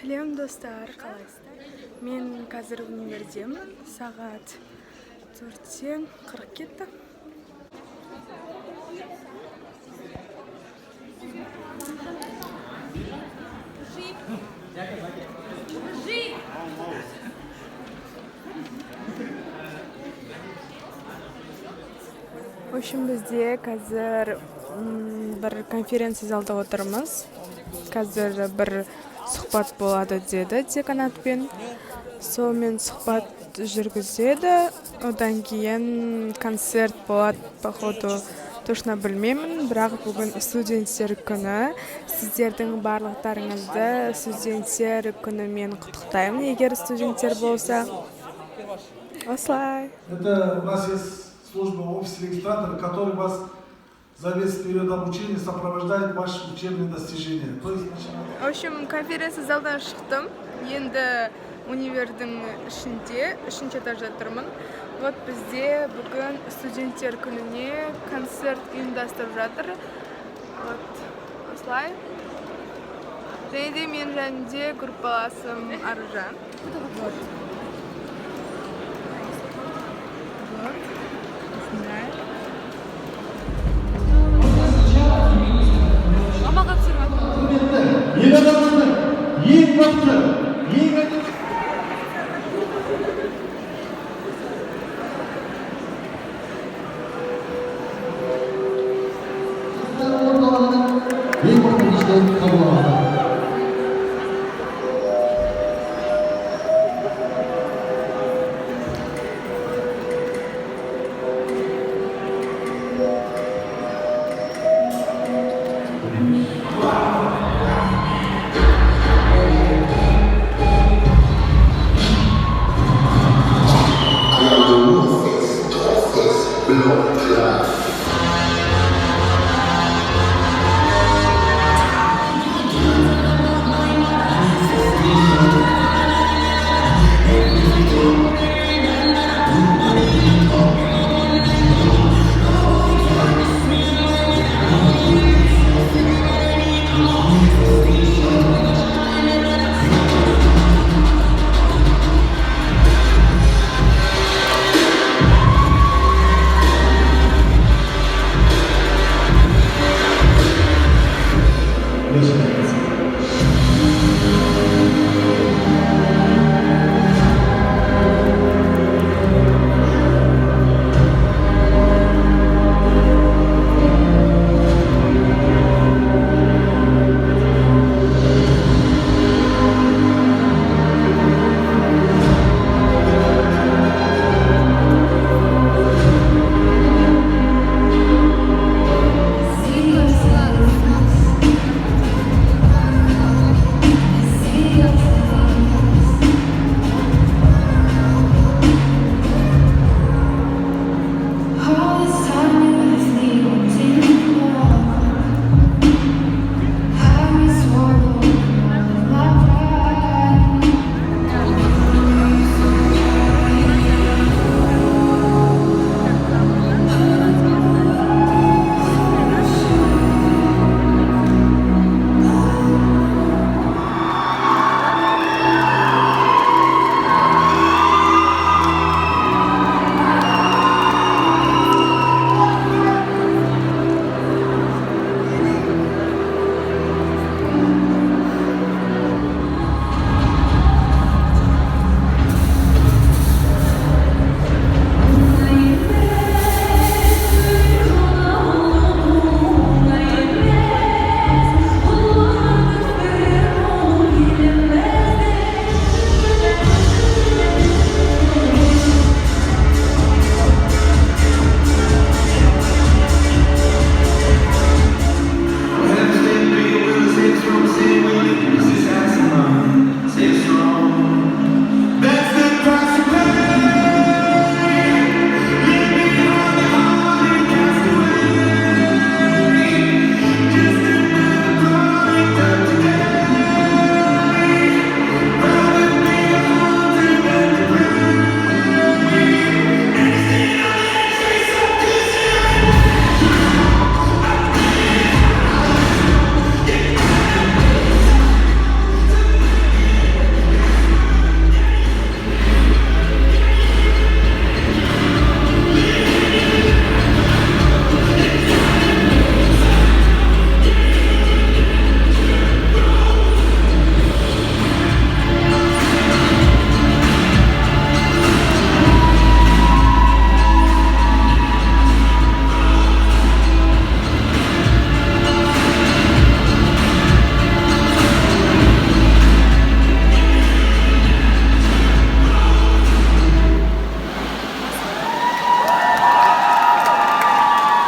Сәлем достар, қалайсыздар? Мен қазір универдемін, сағат 4-тен 40 кетті. В общем, бізде қазір бір конференция залда отырмыз. Қазір бір сұхбат болады деді деканатпен. Сонымен сұхбат жүргізеді. Одан кейін концерт болады, походу, точно білмеймін, бірақ бүгін студенттер күні. Сіздердің барлықтарыңызды студенттер күнімен құттықтаймын, егер студенттер болса. Осылай. Это у нас есть служба в офисе регистратора, который вас за весь период обучения сопровождает ваши учебные достижения. То есть, В общем, конференция залдан шықтым. Енді универдің үшінші этажда тұрмын. Вот бізде бүгін студенттер күніне концерт ұйымдастырып жатыр. Вот, осылай. Және де мен жанында группаласым Аружан. Вот. ел адамының ең мықты, ең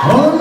Алла